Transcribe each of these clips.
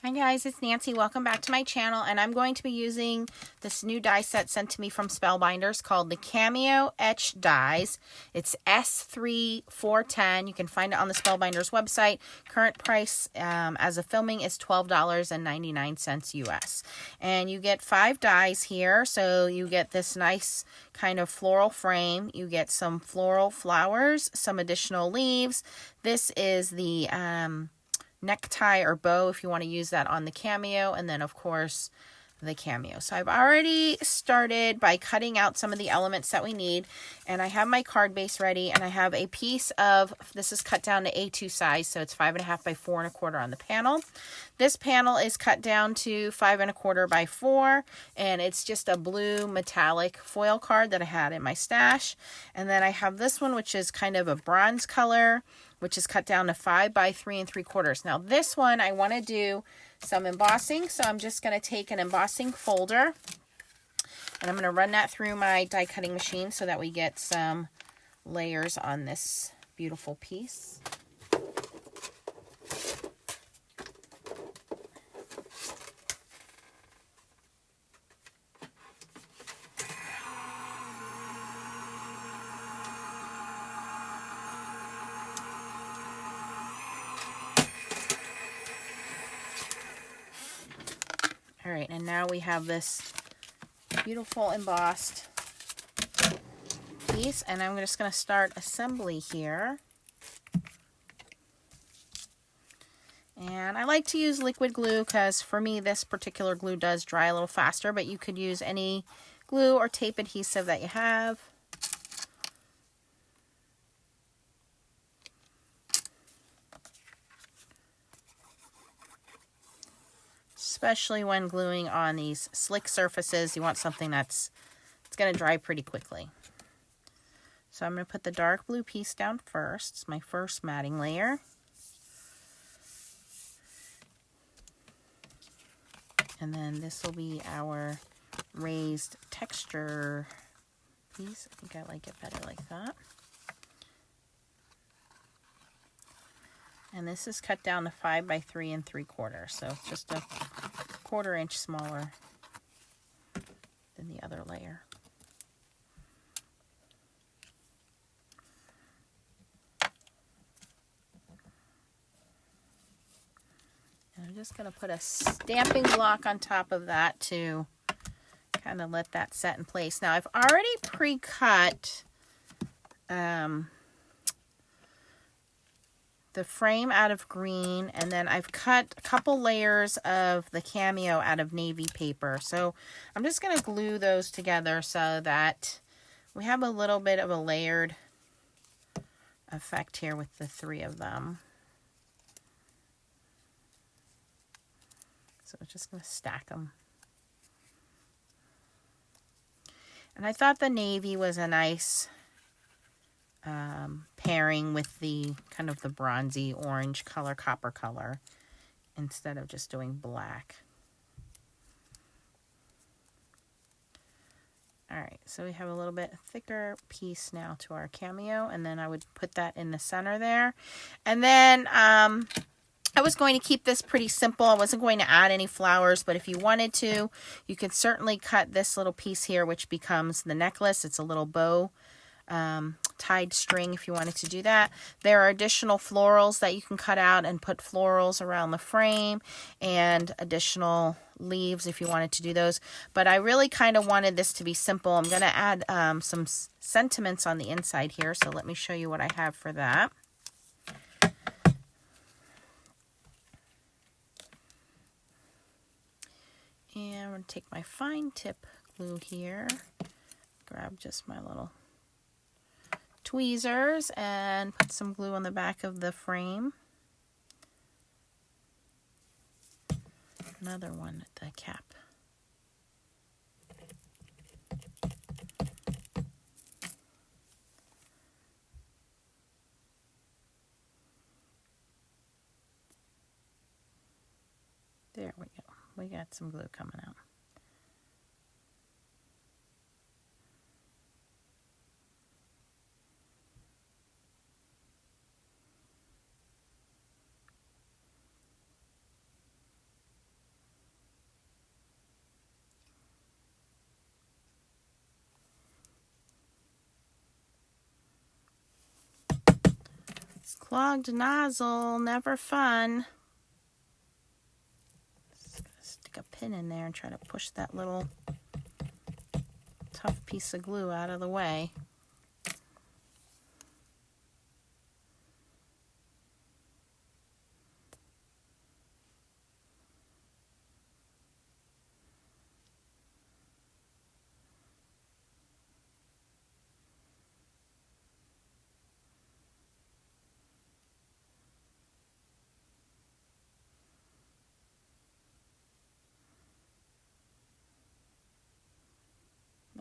Hi guys, it's Nancy. Welcome back to my channel, and I'm going to be using this new die set sent to me from Spellbinders called the Cameo Etched dies. It's S3410. You can find it on the Spellbinders website. Current price as of filming is $12.99 US. And you get 5 dies here, so you get this nice kind of floral frame. You get some floral flowers, some additional leaves. This is the necktie or bow if you want to use that on the Cameo, and then of course the Cameo. So I've already started by cutting out some of the elements that we need, and I have my card base ready, and I have a piece of, this is cut down to A2 size, so it's 5.5 by 4 1/4 on the panel. This panel is cut down to 5 1/4 by 4, and it's just a blue metallic foil card that I had in my stash. And then I have this one, which is kind of a bronze color, which is cut down to 5 by 3 3/4. Now this one I want to do some embossing, so I'm just going to take an embossing folder and I'm going to run that through my die cutting machine so that we get some layers on this beautiful piece. All right, and now we have this beautiful embossed piece, and I'm just going to start assembly here. And I like to use liquid glue because for me this particular glue does dry a little faster, but you could use any glue or tape adhesive that you have. Especially when gluing on these slick surfaces, you want something it's going to dry pretty quickly. So I'm going to put the dark blue piece down first. It's my first matting layer. And then this will be our raised texture piece. I think I like it better like that. And this is cut down to 5 by 3 3/4, so it's just a 1/4 inch smaller than the other layer. And I'm just going to put a stamping block on top of that to kind of let that set in place. Now I've already pre-cut the frame out of green, and then I've cut a couple layers of the Cameo out of navy paper. So I'm just going to glue those together so that we have a little bit of a layered effect here with the 3 of them. So I'm just going to stack them. And I thought the navy was a nice pairing with the kind of the bronzy orange color, copper color, instead of just doing black. Alright, so we have a little bit thicker piece now to our Cameo, and then I would put that in the center there. And then I was going to keep this pretty simple. I wasn't going to add any flowers, but if you wanted to, you could certainly cut this little piece here, which becomes the necklace. It's a little bow tied string if you wanted to do that. There are additional florals that you can cut out and put florals around the frame, and additional leaves if you wanted to do those. But I really kind of wanted this to be simple. I'm going to add some sentiments on the inside here, so let me show you what I have for that. And I'm going to take my fine tip glue here, grab just my little tweezers and put some glue on the back of the frame. Another one at the cap. There we go. We got some glue coming out. Clogged nozzle, never fun. Just gonna stick a pin in there and try to push that little tough piece of glue out of the way.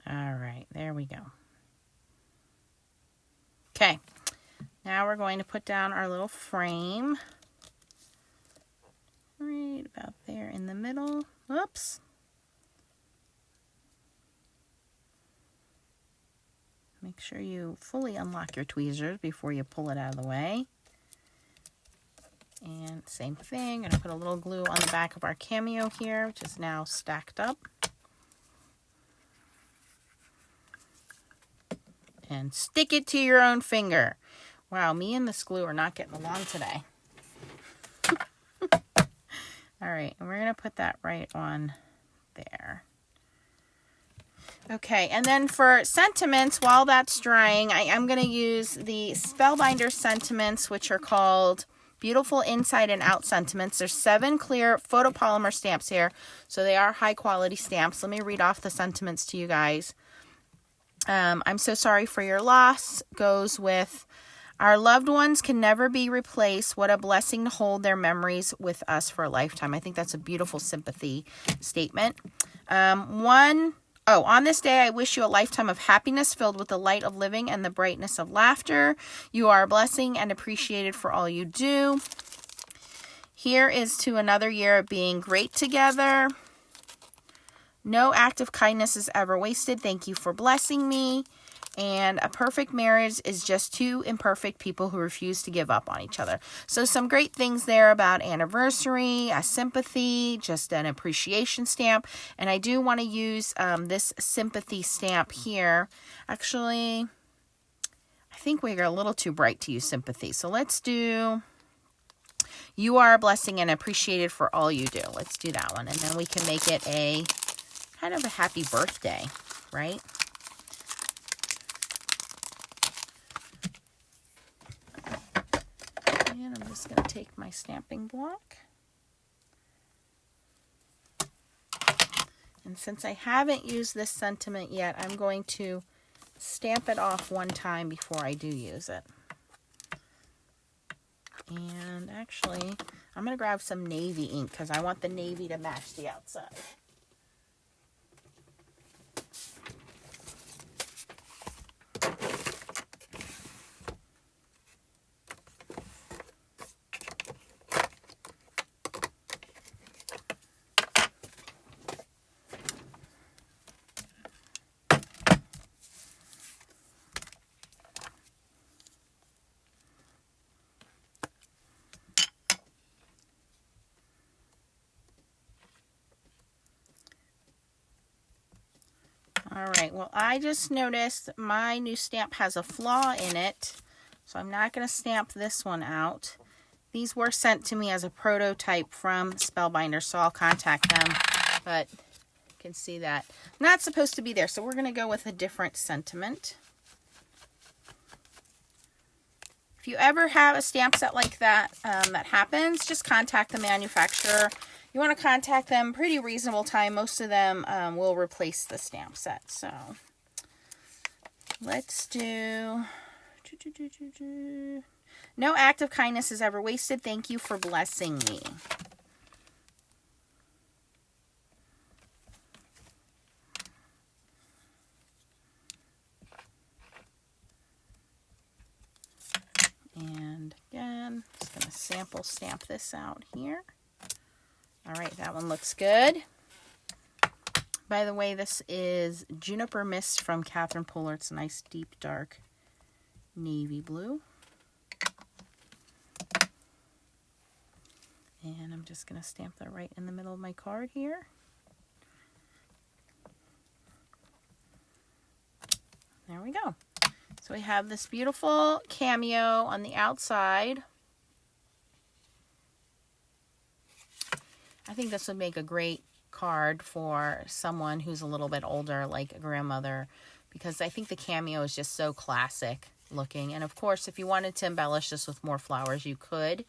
All right, there we go. Okay, now we're going to put down our little frame. Right about there in the middle. Whoops. Make sure you fully unlock your tweezers before you pull it out of the way. And same thing, I'm going to put a little glue on the back of our Cameo here, which is now stacked up. And stick it to your own finger. Wow, me and this glue are not getting along today. All right, and we're going to put that right on there. Okay, and then for sentiments, while that's drying, I am going to use the Spellbinders sentiments, which are called Beautiful Inside and Out Sentiments. There's 7 clear photopolymer stamps here, so they are high quality stamps. Let me read off the sentiments to you guys. I'm so sorry for your loss goes with, our loved ones can never be replaced. What a blessing to hold their memories with us for a lifetime. I think that's a beautiful sympathy statement. On this day, I wish you a lifetime of happiness filled with the light of living and the brightness of laughter. You are a blessing and appreciated for all you do. Here is to another year of being great together. No act of kindness is ever wasted. Thank you for blessing me. And a perfect marriage is just 2 imperfect people who refuse to give up on each other. So some great things there about anniversary, a sympathy, just an appreciation stamp. And I do want to use this sympathy stamp here. Actually, I think we're a little too bright to use sympathy. So let's do, you are a blessing and appreciated for all you do. Let's do that one. And then we can make it a kind of a happy birthday, right? And I'm just going to take my stamping block. And since I haven't used this sentiment yet, I'm going to stamp it off one time before I do use it. And actually, I'm going to grab some navy ink because I want the navy to match the outside. All right, well, I just noticed my new stamp has a flaw in it, so I'm not going to stamp this one out. These were sent to me as a prototype from Spellbinders, so I'll contact them, but you can see that not supposed to be there, so we're going to go with a different sentiment. If you ever have a stamp set like that that happens, just contact the manufacturer. You want to contact them pretty reasonable time. Most of them will replace the stamp set. So let's do, no act of kindness is ever wasted. Thank you for blessing me. And again, just going to sample stamp this out here. All right, that one looks good. By the way, this is Juniper Mist from Catherine Poehler. It's a nice, deep, dark navy blue. And I'm just going to stamp that right in the middle of my card here. There we go. So we have this beautiful Cameo on the outside. I think this would make a great card for someone who's a little bit older, like a grandmother, because I think the Cameo is just so classic looking. And of course, if you wanted to embellish this with more flowers, you could.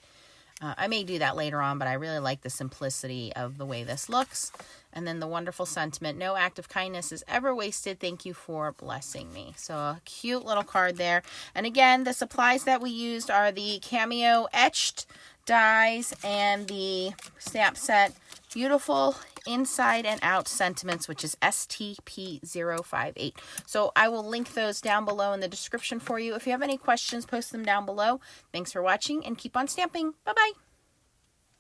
I may do that later on, but I really like the simplicity of the way this looks. And then the wonderful sentiment, no act of kindness is ever wasted. Thank you for blessing me. So a cute little card there. And again, the supplies that we used are the Cameo Etched dies and the stamp set Beautiful Inside and Out Sentiments, which is STP058. So I will link those down below in the description for you. If you have any questions, post them down below. Thanks for watching and keep on stamping. Bye-bye.